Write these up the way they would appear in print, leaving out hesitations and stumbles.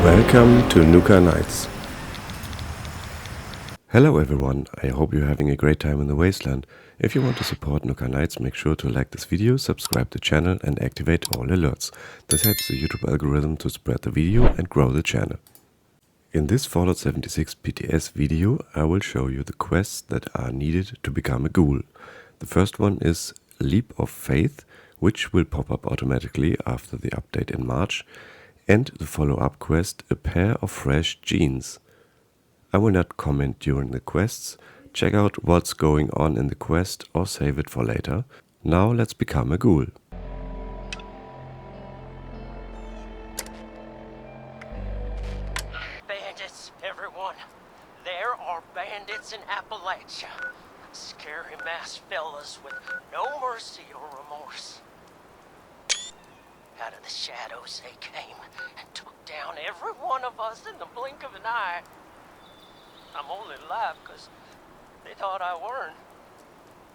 Welcome to Nuka Knights. Hello everyone, I hope you're having a great time in the wasteland. If you want to support Nuka Knights, make sure to like this video, subscribe to the channel and activate all alerts. This helps the YouTube algorithm to spread the video and grow the channel. In this Fallout 76 PTS video, I will show you the quests that are needed to become a ghoul. The first one is Leap of Faith, which will pop up automatically after the update in March, and the follow-up quest, A Pair of Fresh Jeans. I will not comment during the quests. Check out what's going on in the quest or save it for later. Now let's become a ghoul. Bandits, everyone. There are bandits in Appalachia. Scary masked fellas with no mercy or remorse. Out of the shadows they came and took down every one of us in the blink of an eye. I'm only alive because they thought I weren't.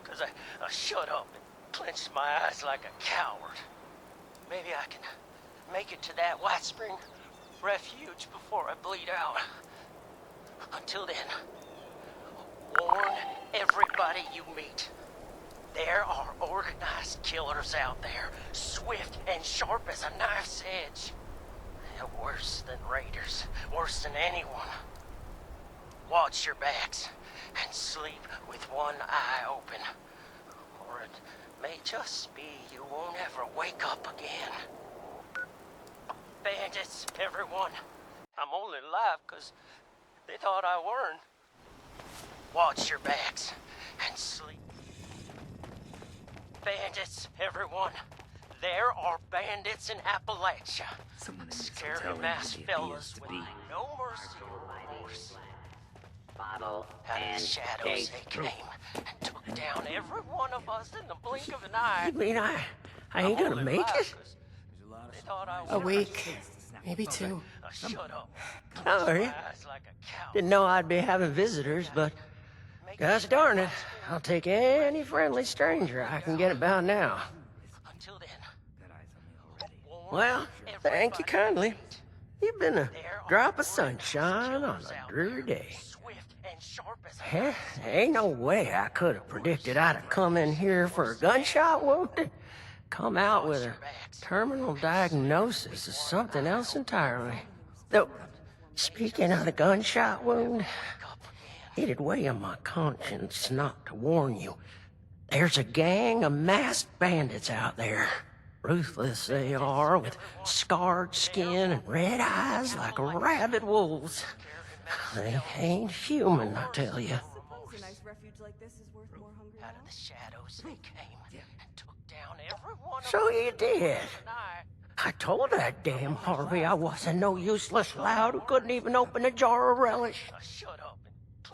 Because I shut up and clenched my eyes like a coward. Maybe I can make it to that White Spring refuge before I bleed out. Until then, warn everybody you meet. There are organized killers out there, swift and sharp as a knife's edge. They're worse than raiders, worse than anyone. Watch your backs and sleep with one eye open. Or it may just be you won't ever wake up again. Bandits, everyone. I'm only alive because they thought I weren't. Watch your backs and sleep. Bandits, everyone. There are bandits in Appalachia. Scary masked fellas with no mercy or remorse. Out of the shadows they came and took down every one of us in the blink of an eye. You mean I ain't gonna make it? A week, maybe two. Oh, are you? Didn't know I'd be having visitors, but gosh darn it, I'll take any friendly stranger I can get about now. Well, thank you kindly. You've been a drop of sunshine on a dreary day. Ain't no way I could have predicted I'd have come in here for a gunshot wound and come out with a terminal diagnosis of something else entirely. Though, speaking of the gunshot wound, it'd weigh on my conscience not to warn you. There's a gang of masked bandits out there. Ruthless they are, with scarred skin and red eyes like rabid wolves. They ain't human, I tell you. So you did. I told that damn Harvey I wasn't no useless lout who couldn't even open a jar of relish.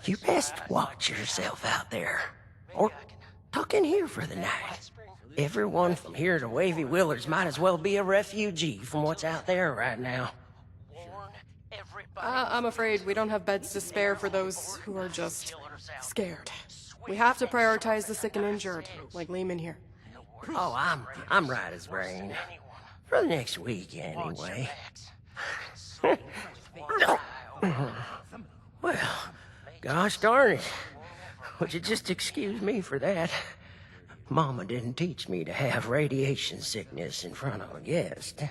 You best watch yourself out there, or tuck in here for the night. Everyone from here to Wavy Willards might as well be a refugee from what's out there right now. I'm afraid we don't have beds to spare for those who are just scared. We have to prioritize the sick and injured, like Leamon here. Oh, I'm right as rain. For the next week, anyway. Well, gosh darn it. Would you just excuse me for that? Mama didn't teach me to have radiation sickness in front of a guest.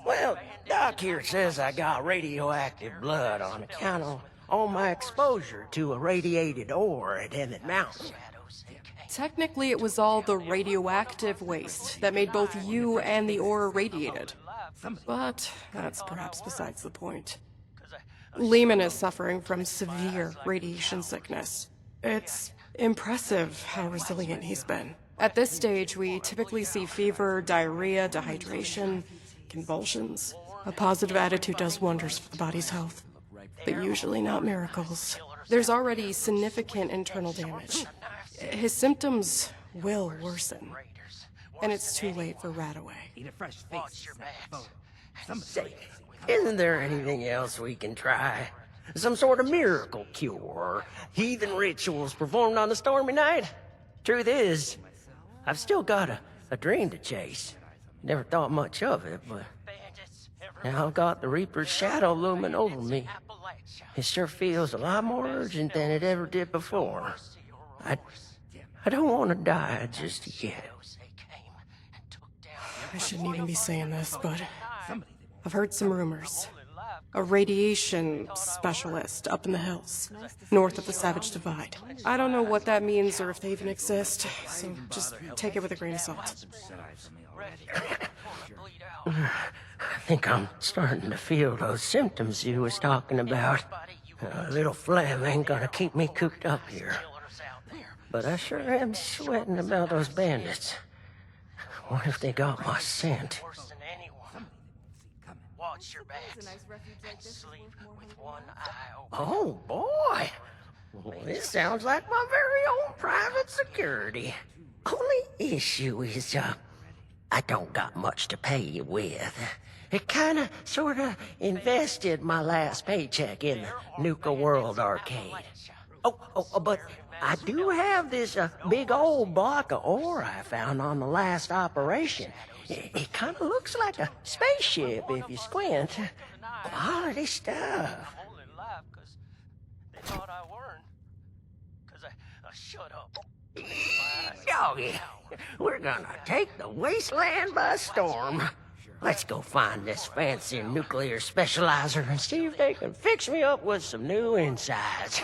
Well, Doc here says I got radioactive blood on account of all my exposure to irradiated ore at Emmett Mountain. Technically, it was all the radioactive waste that made both you and the ore irradiated. But that's perhaps besides the point. Leamon is suffering from severe radiation sickness. It's impressive how resilient he's been. At this stage, we typically see fever, diarrhea, dehydration, convulsions. A positive attitude does wonders for the body's health, but usually not miracles. There's already significant internal damage. His symptoms will worsen, and it's too late for Radaway. Say, isn't there anything else we can try? Some sort of miracle cure, or heathen rituals performed on the stormy night? Truth is, I've still got a dream to chase. Never thought much of it, but now I've got the Reaper's shadow looming over me. It sure feels a lot more urgent than it ever did before. I don't want to die just yet. I shouldn't even be saying this, but I've heard some rumors. A radiation specialist up in the hills, north of the Savage Divide. I don't know what that means or if they even exist, so just take it with a grain of salt. I think I'm starting to feel those symptoms you was talking about. A little phlegm ain't gonna keep me cooped up here. But I sure am sweating about those bandits. What if they got my scent? Watch your backs and sleep with one eye open. Oh, boy! Well, this sounds like my very own private security. Only issue is, I don't got much to pay you with. It kinda, sorta invested my last paycheck in the Nuka World Arcade. But I do have this big old block of ore I found on the last operation. It kinda looks like a spaceship if you squint. Quality stuff. I'm only alive because they thought I weren't. Because I shut up. Oh yeah, we're gonna take the wasteland by storm. Let's go find this fancy nuclear specializer and see if they can fix me up with some new insides.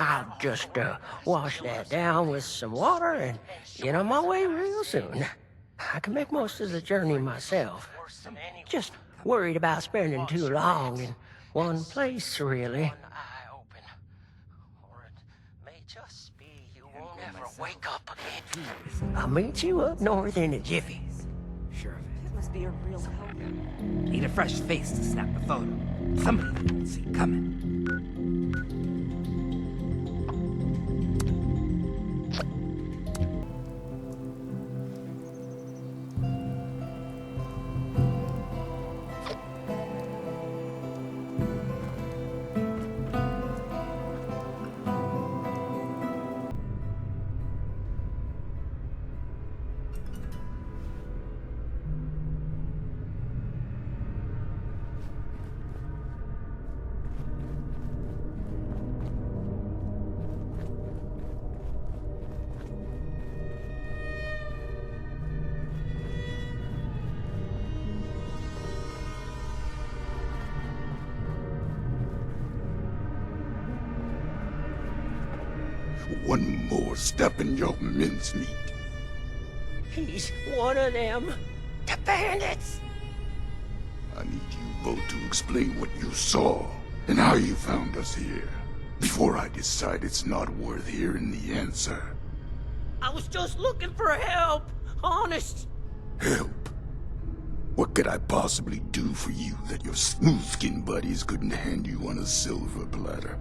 I'll just wash that down with some water and get on my way real soon. I can make most of the journey myself. Just worried about spending too long in one place, really. One eye open. Or it may just be you won't ever wake up again. I'll meet you up north in a jiffy. Sure of it. It must be a real help. Need a fresh face to snap the photo. Somebody didn't see coming. One more step in your mincemeat. He's one of them. The bandits! I need you both to explain what you saw and how you found us here, before I decide it's not worth hearing the answer. I was just looking for help, honest. Help? What could I possibly do for you that your smooth-skinned buddies couldn't hand you on a silver platter?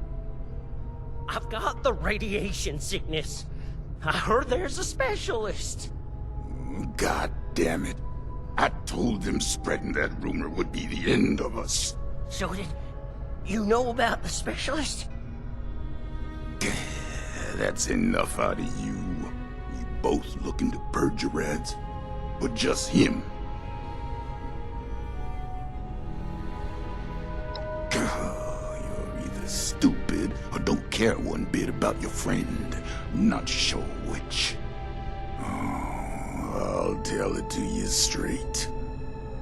I've got the radiation sickness. I heard there's a specialist. God damn it. I told them spreading that rumor would be the end of us. So did you know about the specialist? That's enough out of you. You both looking to purge your rats? Or just him? You're either stupid or don't care one bit about your friend. Not sure which. I'll tell it to you straight.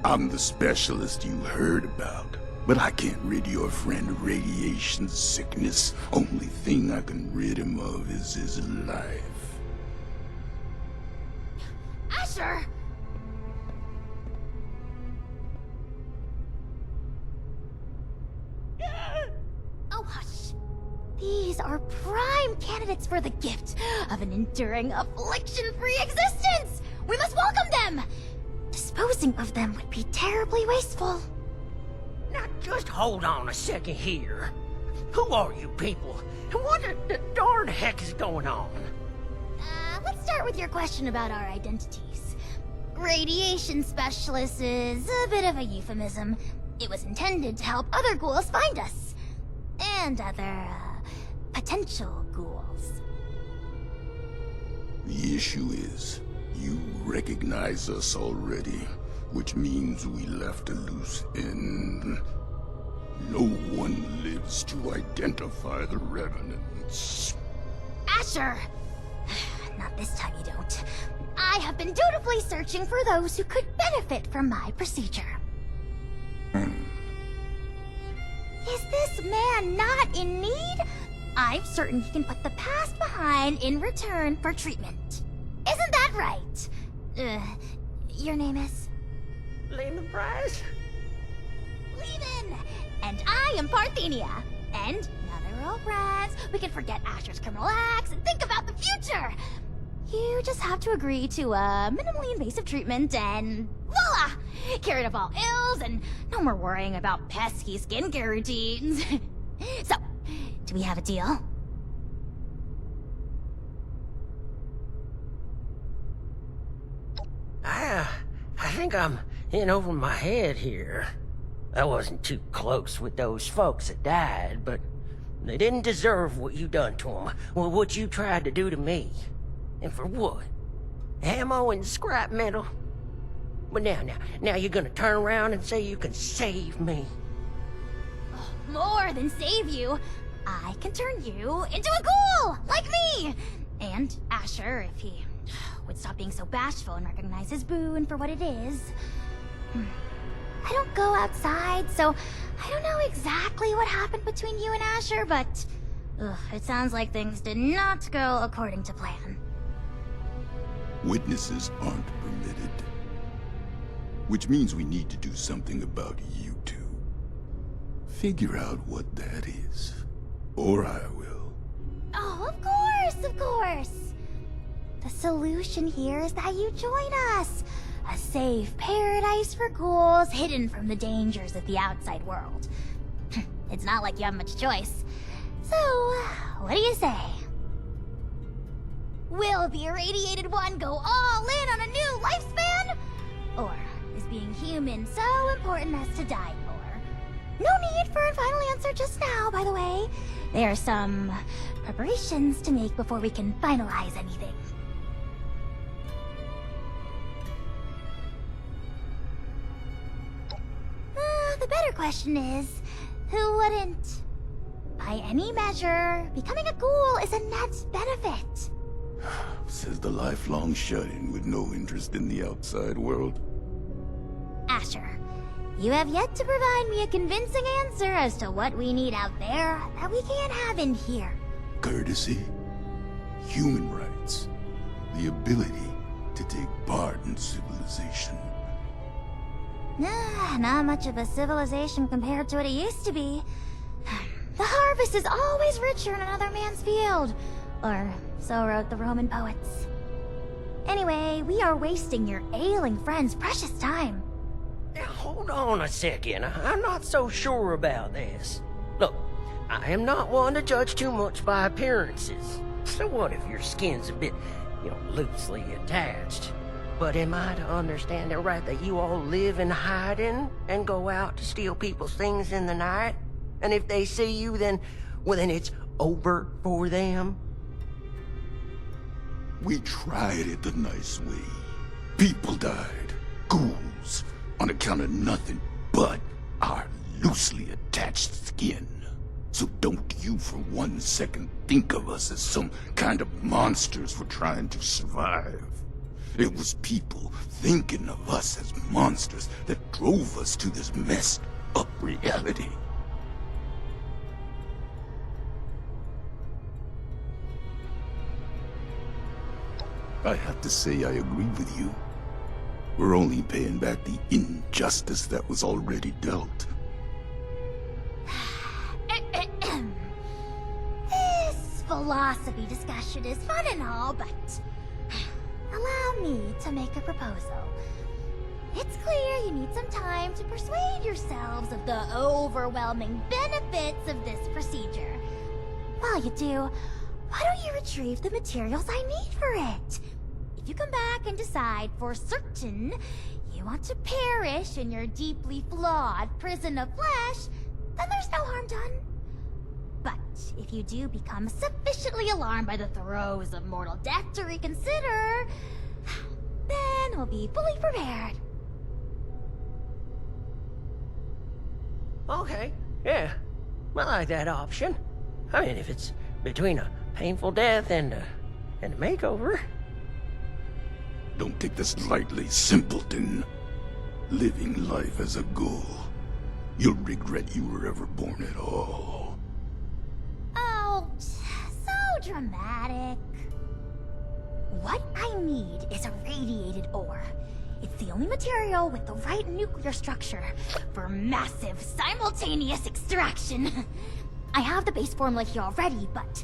I'm the specialist you heard about, but I can't rid your friend of radiation sickness. Only thing I can rid him of is his life. Asher! Oh, hush. These are prime candidates for the gift of an enduring affliction-free existence! We must welcome them! Disposing of them would be terribly wasteful. Now just hold on a second here. Who are you people? And what the darn heck is going on? Let's start with your question about our identities. Radiation specialist is a bit of a euphemism. It was intended to help other ghouls find us. And other, potential ghouls. The issue is, You recognize us already, which means we left a loose end. No one lives to identify the revenants. Asher! Not this time you don't. I have been dutifully searching for those who could benefit from my procedure. Is this man not in need? I'm certain he can put the past behind in return for treatment. Isn't that right? Your name is? Leamon Price? Leamon! And I am Parthenia. And now that we're all friends, we can forget Asher's criminal acts and think about the future. You just have to agree to minimally invasive treatment and voila! Cured of all ills and no more worrying about pesky skincare routines. So, do we have a deal? I think I'm in over my head here. I wasn't too close with those folks that died, but they didn't deserve what you done to them. Well, what you tried to do to me. And for what? Ammo and scrap metal? But now you're gonna turn around and say you can save me. More than save you. I can turn you into a ghoul, like me! And Asher, if he would stop being so bashful and recognize his boon for what it is. I don't go outside, so I don't know exactly what happened between you and Asher, but it sounds like things did not go according to plan. Witnesses aren't permitted. Which means we need to do something about you two. Figure out what that is. Or I will. Oh, of course, of course. The solution here is that you join us. A safe paradise for ghouls hidden from the dangers of the outside world. It's not like you have much choice. So, what do you say? Will the irradiated one go all in on a new lifespan? Or is being human so important as to die for? No need for a final answer just now, by the way. There are some preparations to make before we can finalize anything. The better question is, who wouldn't? By any measure, becoming a ghoul is a net benefit. Says the lifelong shut-in with no interest in the outside world. Asher, you have yet to provide me a convincing answer as to what we need out there that we can't have in here. Courtesy, human rights, the ability to take part in civilization. Not much of a civilization compared to what it used to be. The harvest is always richer in another man's field. Or so wrote the Roman poets. Anyway, we are wasting your ailing friend's precious time. Now, hold on a second. I'm not so sure about this. Look, I am not one to judge too much by appearances. So what if your skin's a bit, loosely attached? But am I to understand it right that you all live in hiding and go out to steal people's things in the night? And if they see you, then it's over for them? We tried it the nice way. People died. Ghouls. On account of nothing but our loosely attached skin. So don't you for 1 second think of us as some kind of monsters for trying to survive. It was people thinking of us as monsters that drove us to this messed up reality. I have to say I agree with you. We're only paying back the injustice that was already dealt. This philosophy discussion is fun and all, but allow me to make a proposal. It's clear you need some time to persuade yourselves of the overwhelming benefits of this procedure. While you do, why don't you retrieve the materials I need for it? If you come back and decide for certain you want to perish in your deeply flawed prison of flesh, then there's no harm done. But if you do become sufficiently alarmed by the throes of mortal death to reconsider, and we'll be fully prepared. Okay, yeah. I like that option. I mean, if it's between a painful death and a makeover. Don't take this lightly, simpleton. Living life as a ghoul. You'll regret you were ever born at all. Oh, so dramatic. What I need is a radiated ore. It's the only material with the right nuclear structure for massive simultaneous extraction. I have the base formula here already, but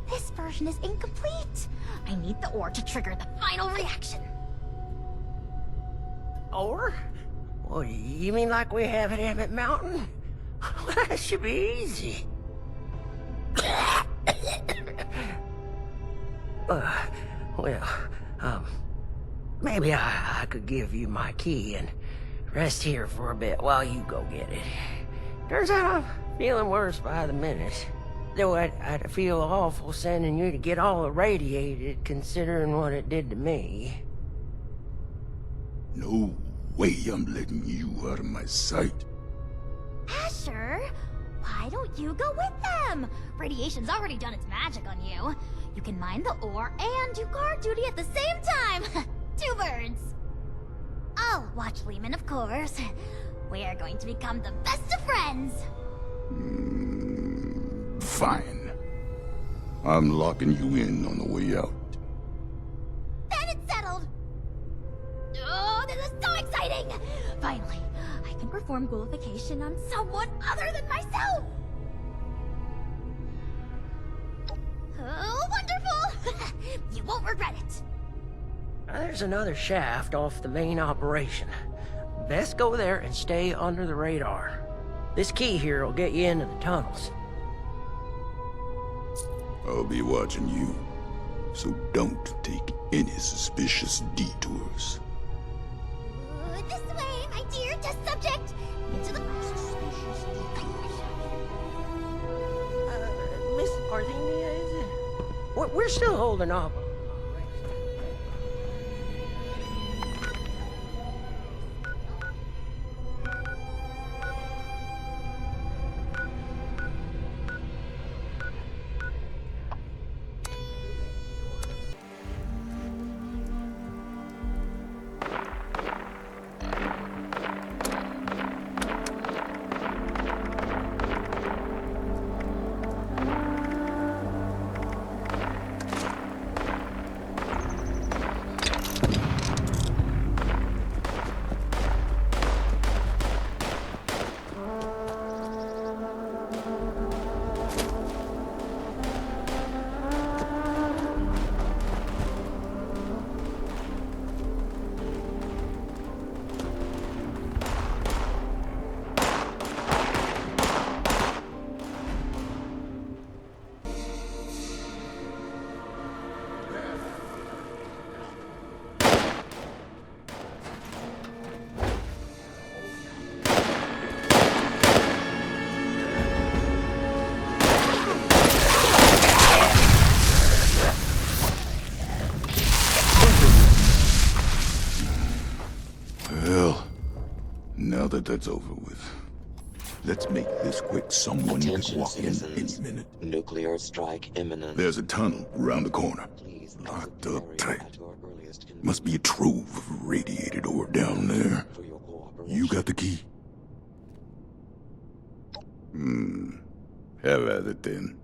this version is incomplete. I need the ore to trigger the final reaction. Or? Well, you mean like we have at Emmett Mountain? That should be easy. Maybe I could give you my key and rest here for a bit while you go get it. Turns out I'm feeling worse by the minute. Though I'd feel awful sending you to get all irradiated, considering what it did to me. No way I'm letting you out of my sight. Asher, why don't you go with them? Radiation's already done its magic on you. You can mine the ore and do guard duty at the same time. 2 birds. I'll watch Leamon, of course. We are going to become the best of friends. Fine. I'm locking you in on the way out. Then it's settled. Oh, this is so exciting! Finally, I can perform ghoulification on someone other than myself. Oh, wonderful! You won't regret it. There's another shaft off the main operation. Best go there and stay under the radar. This key here will get you into the tunnels. I'll be watching you, so don't take any suspicious detours. This way, my dear test subject. Into the suspicious detours. Miss Parthenia, is it? We're still holding off. Now that that's over with, let's make this quick. Someone could walk in any minute. Nuclear strike imminent. There's a tunnel around the corner. Please Locked up tight. at your earliest convenience Must be a trove of radiated ore down there. for your cooperation. You got the key? Have at it then.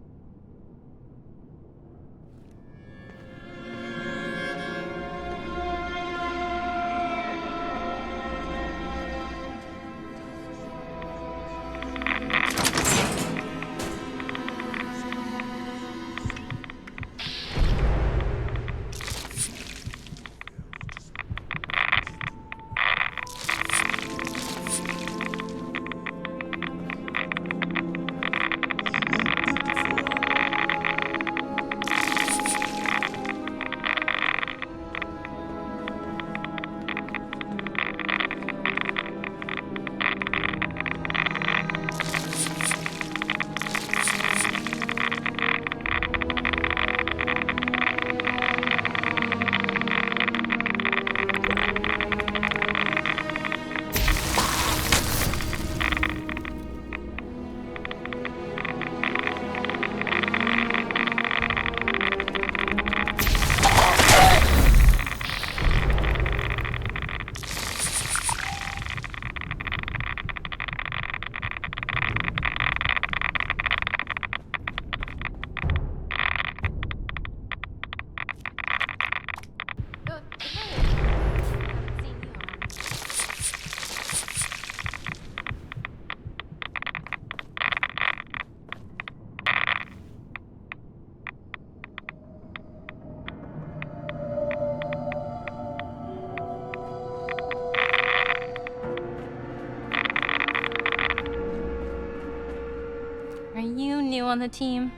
on the team.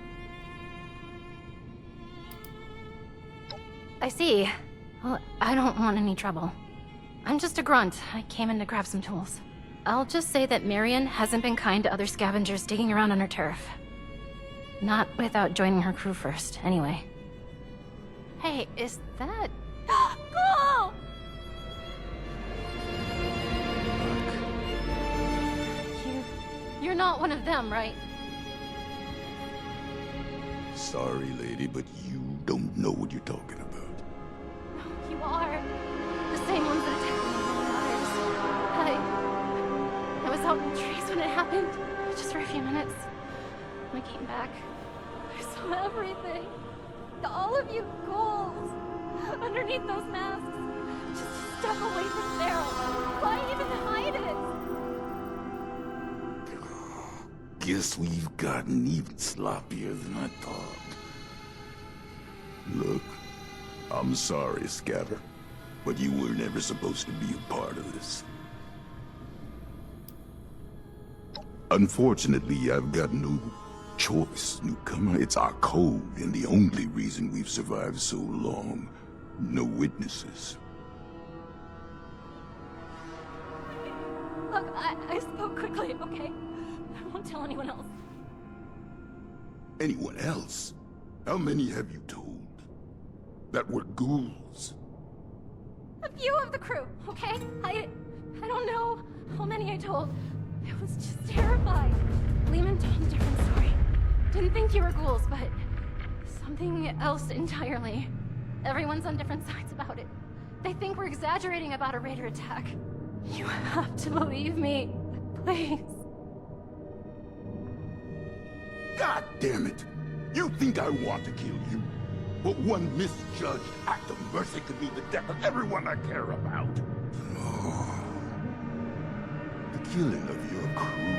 I see. Well, I don't want any trouble. I'm just a grunt. I came in to grab some tools. I'll just say that Marion hasn't been kind to other scavengers digging around on her turf. Not without joining her crew first, anyway. Hey, is that... Ghoul! You're not one of them, right? Sorry, lady, but you don't know what you're talking about. You are. The same ones that attacked me in the waters. I was out in the trees when it happened, just for a few minutes. When I came back, I saw everything. All of you ghouls, underneath those masks. Just a step away from there. Why even hide it? Guess we've gotten even sloppier than I thought. Look, I'm sorry, Scatter, but you were never supposed to be a part of this. Unfortunately, I've got no choice, newcomer. It's our code, and the only reason we've survived so long. No witnesses. Look, I spoke quickly, okay? I won't tell anyone else. Anyone else? How many have you told? That were ghouls? A few of the crew, okay? I don't know how many I told. I was just terrified. Leamon told a different story. Didn't think you were ghouls, but something else entirely. Everyone's on different sides about it. They think we're exaggerating about a raider attack. You have to believe me, please. God damn it! You think I want to kill you? But one misjudged act of mercy could mean the death of everyone I care about. Oh. The killing of your crew.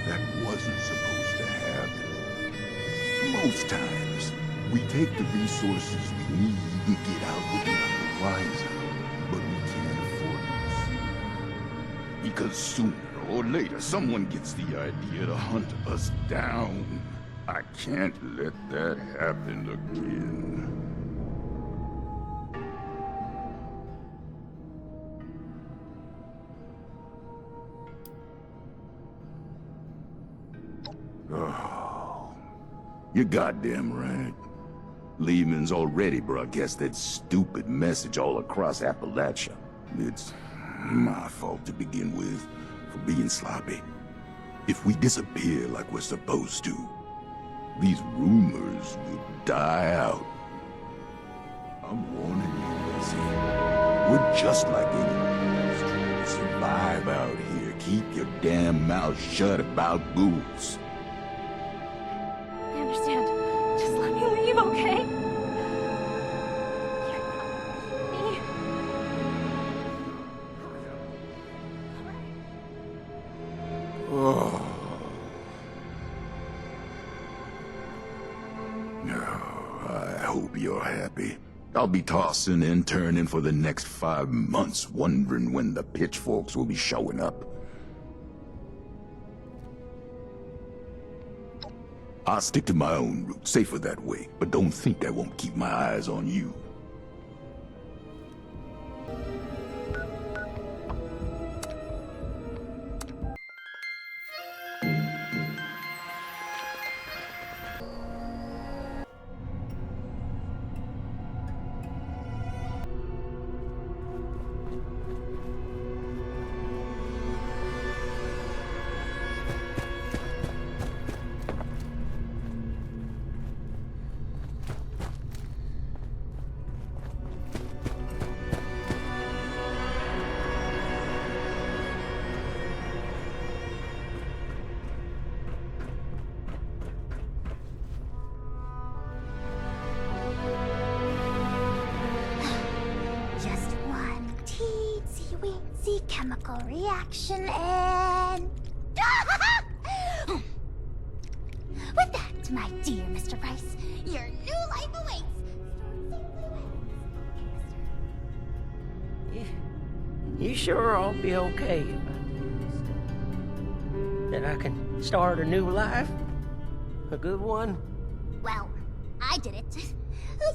That wasn't supposed to happen. Most times, we take the resources we need and get out within our horizon. But we can't afford this. Because sooner or later, someone gets the idea to hunt us down. I can't let that happen again. Oh, you're goddamn right. Leamon's already broadcast that stupid message all across Appalachia. It's my fault to begin with, for being sloppy. If we disappear like we're supposed to, these rumors will die out. I'm warning you, Lizzie. We're just like anyone else trying to survive out here. Keep your damn mouth shut about ghouls. I understand. Just let me leave, okay? You're not me. Oh. No, I hope you're happy. I'll be tossing and turning for the next 5 months, wondering when the pitchforks will be showing up. I'll stick to my own route, safer that way, but don't think I won't keep my eyes on you. Chemical reaction and... With that, my dear Mr. Price, your new life awaits. You sure I'll be okay about this? That I can start a new life? a good one? Well, I did it. Who's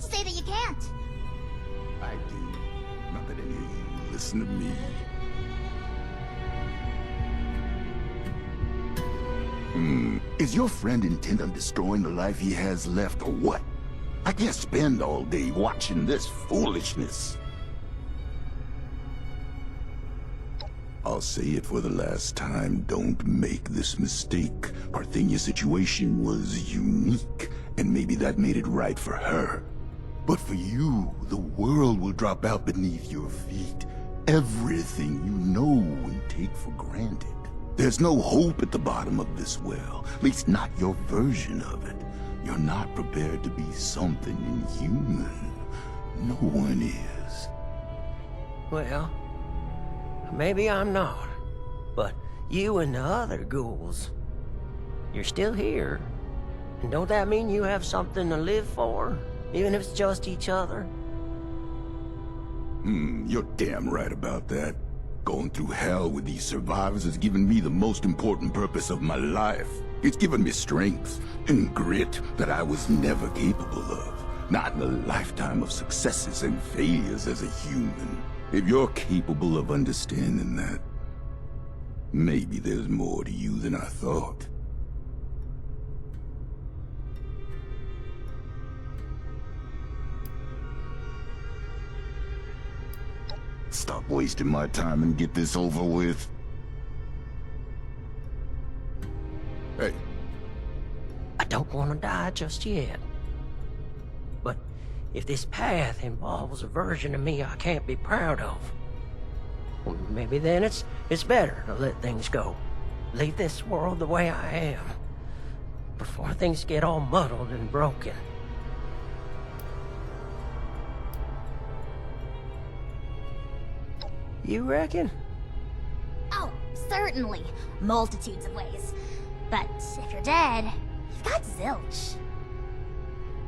to say that you can't? I do. Not that any of you listen to me. Is your friend intent on destroying the life he has left, or what? I can't spend all day watching this foolishness. I'll say it for the last time, don't make this mistake. Parthenia's situation was unique, and maybe that made it right for her. But for you, the world will drop out beneath your feet. Everything you know and take for granted. There's no hope at the bottom of this well, at least not your version of it. You're not prepared to be something inhuman. No one is. Well, maybe I'm not. But you and the other ghouls, you're still here. And don't that mean you have something to live for? Even if it's just each other? You're damn right about that. Going through hell with these survivors has given me the most important purpose of my life. It's given me strength and grit that I was never capable of. Not in a lifetime of successes and failures as a human. If you're capable of understanding that, maybe there's more to you than I thought. Stop wasting my time and get this over with. Hey. I don't want to die just yet. But if this path involves a version of me I can't be proud of, well, maybe then it's better to let things go. Leave this world the way I am, before things get all muddled and broken. You reckon? Oh, certainly. Multitudes of ways. But if you're dead, you've got zilch.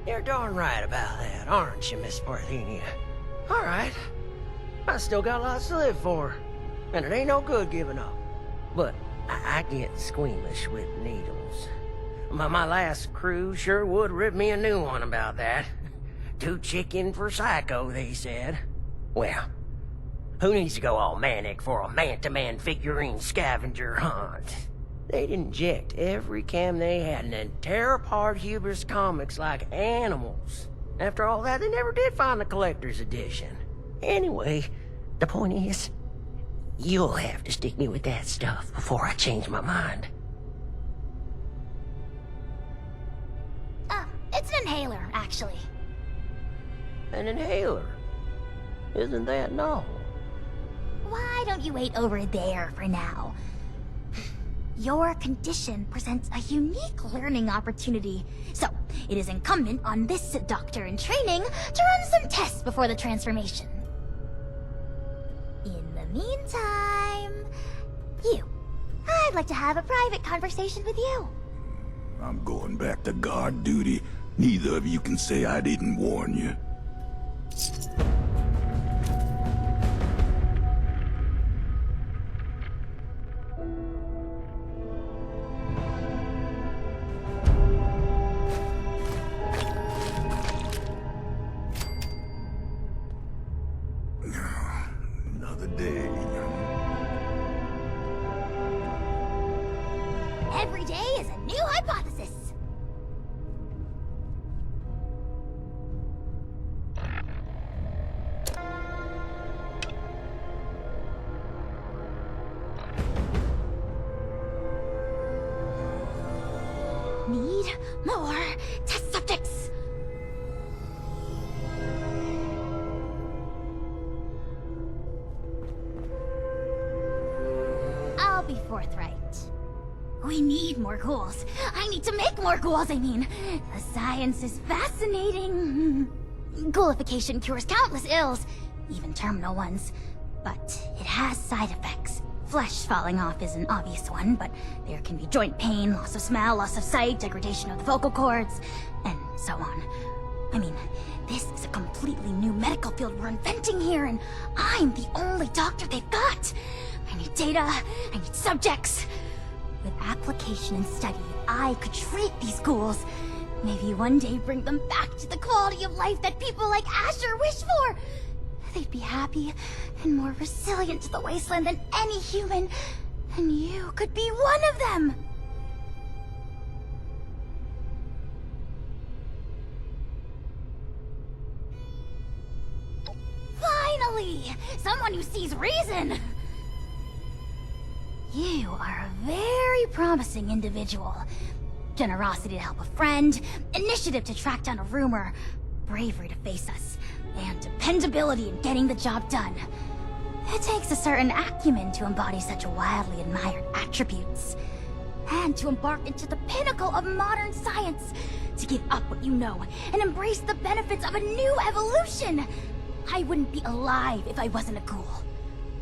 You're darn right about that, aren't you, Miss Parthenia? All right. I still got lots to live for. And it ain't no good giving up. But I get squeamish with needles. My last crew sure would rip me a new one about that. Too chicken for psycho, they said. Well, who needs to go all manic for a man-to-man figurine scavenger hunt? They'd inject every cam they had and then tear apart Huber's comics like animals. After all that, they never did find the collector's edition. Anyway, the point is, you'll have to stick me with that stuff before I change my mind. It's an inhaler, actually. An inhaler? Isn't that novel? Why don't you wait over there for now? Your condition presents a unique learning opportunity, so it is incumbent on this doctor in training to run some tests before the transformation. In the meantime, I'd like to have a private conversation with you. I'm going back to guard duty. Neither of you can say I didn't warn you. Another day. Every day is a new hypothesis. Need more test subjects. I'll be forthright. We need more ghouls. I need to make more ghouls, I mean. The science is fascinating. Ghoulification cures countless ills, even terminal ones. But it has side effects. Flesh falling off is an obvious one, but there can be joint pain, loss of smell, loss of sight, degradation of the vocal cords, and so on. I mean, this is a completely new medical field we're inventing here, and I'm the only doctor they've got. I need data, I need subjects. Without application and study, I could treat these ghouls. Maybe one day bring them back to the quality of life that people like Asher wish for. They'd be happy and more resilient to the wasteland than any human. And you could be one of them. Finally! Someone who sees reason! You are a very promising individual. Generosity to help a friend, initiative to track down a rumor, bravery to face us, and dependability in getting the job done. It takes a certain acumen to embody such wildly admired attributes. And to embark into the pinnacle of modern science, to give up what you know and embrace the benefits of a new evolution. I wouldn't be alive if I wasn't a ghoul.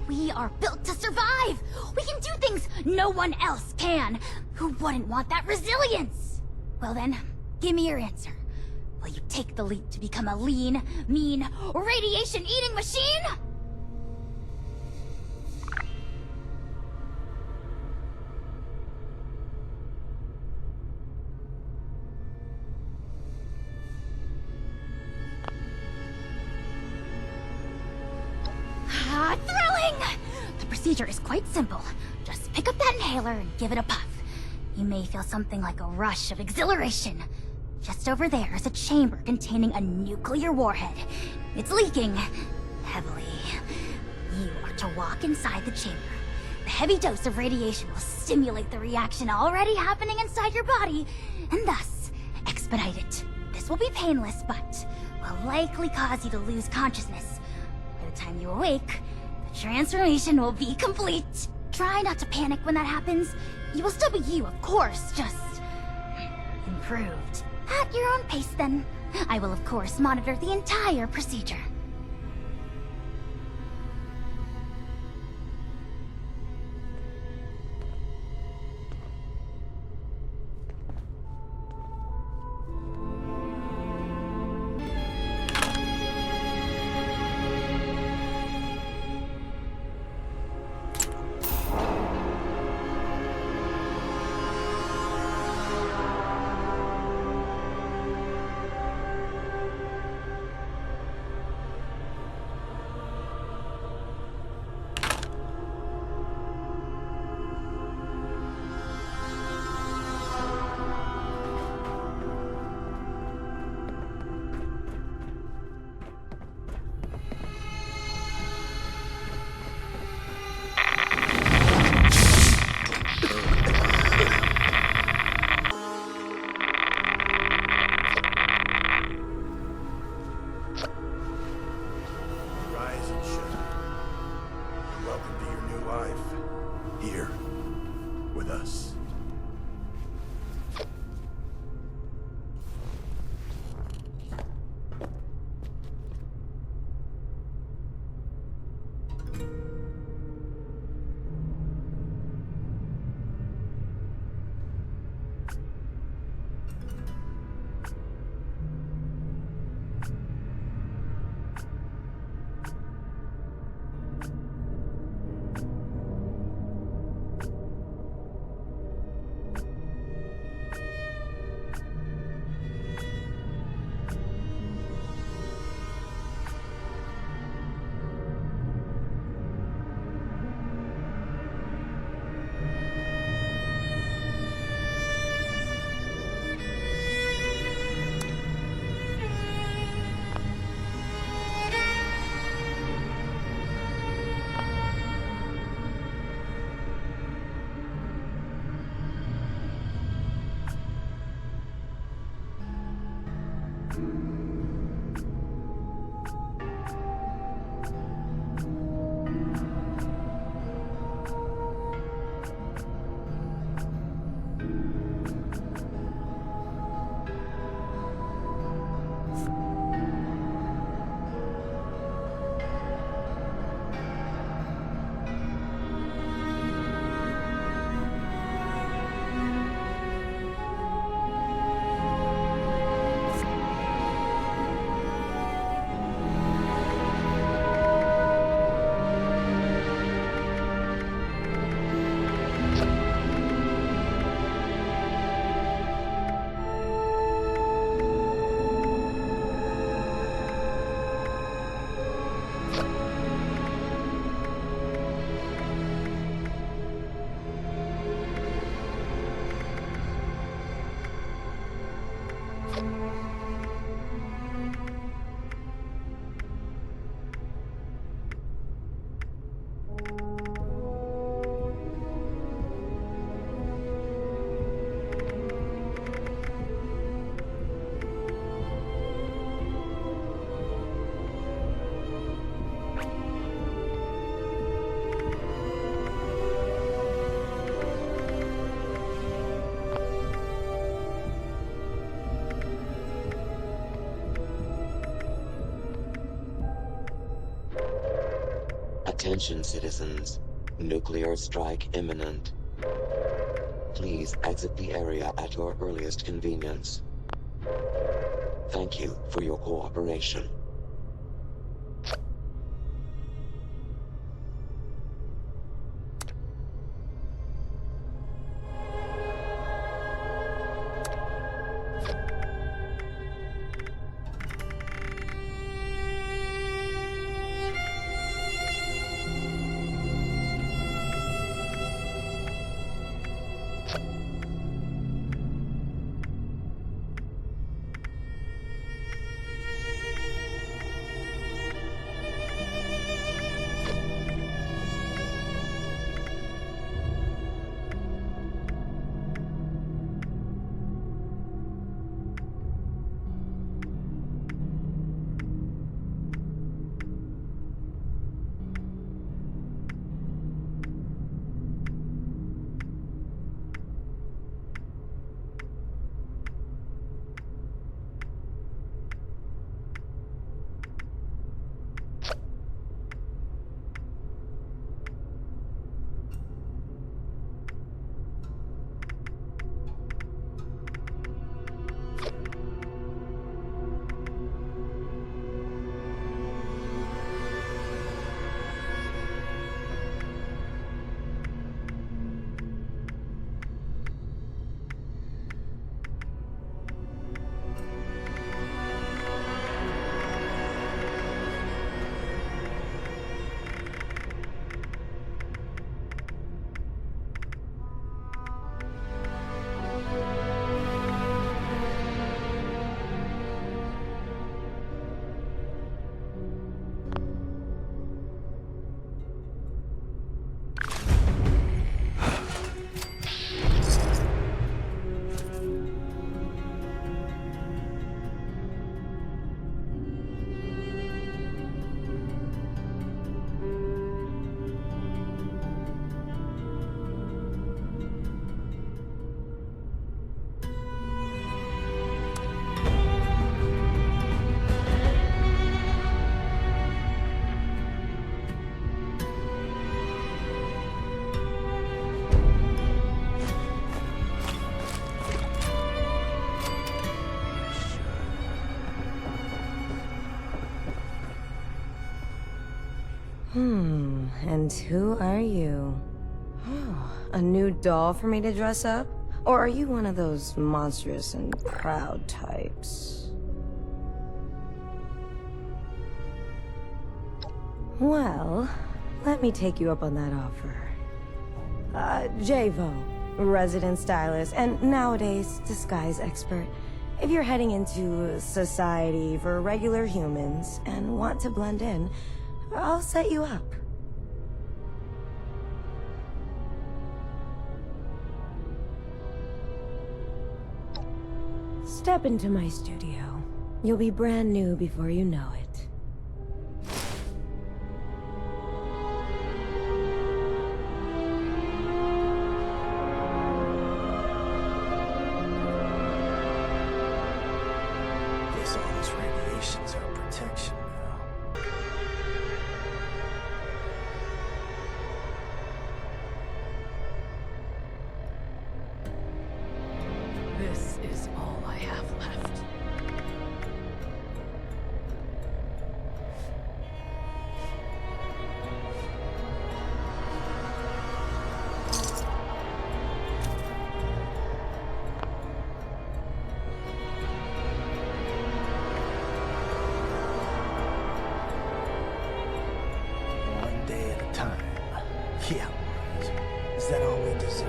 We are built to survive! We can do things no one else can! Who wouldn't want that resilience? Well then, give me your answer. Will you take the leap to become a lean, mean, radiation-eating machine? Thrilling! The procedure is quite simple. Just pick up that inhaler and give it a puff. You may feel something like a rush of exhilaration. Just over there is a chamber containing a nuclear warhead. It's leaking heavily. You are to walk inside the chamber. The heavy dose of radiation will stimulate the reaction already happening inside your body, and thus expedite it. This will be painless, but will likely cause you to lose consciousness. By the time you awake, the transformation will be complete. Try not to panic when that happens. You will still be you, of course, just improved. At your own pace, then. I will, of course, monitor the entire procedure. Attention citizens, nuclear strike imminent. Please exit the area at your earliest convenience. Thank you for your cooperation. And who are you? Oh, a new doll for me to dress up? Or are you one of those monstrous and proud types? Well, let me take you up on that offer. Javo, resident stylist, and nowadays disguise expert. If you're heading into society for regular humans and want to blend in, I'll set you up. Step into my studio. You'll be brand new before you know it. Guess all these radiations are protection now. This is all I have left. One day at a time. Yeah, right. Is that all we deserve?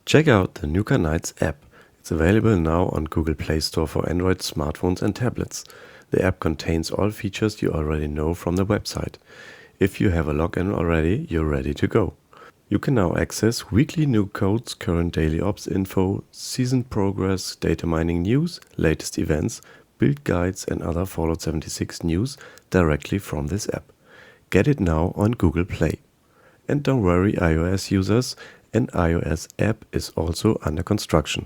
Check out the Nuka Knights app. It's available now on Google Play Store for Android smartphones and tablets. The app contains all features you already know from the website. If you have a login already, you're ready to go. You can now access weekly new codes, current daily ops info, season progress, data mining news, latest events, build guides and other Fallout 76 news directly from this app. Get it now on Google Play. And don't worry iOS users, an iOS app is also under construction.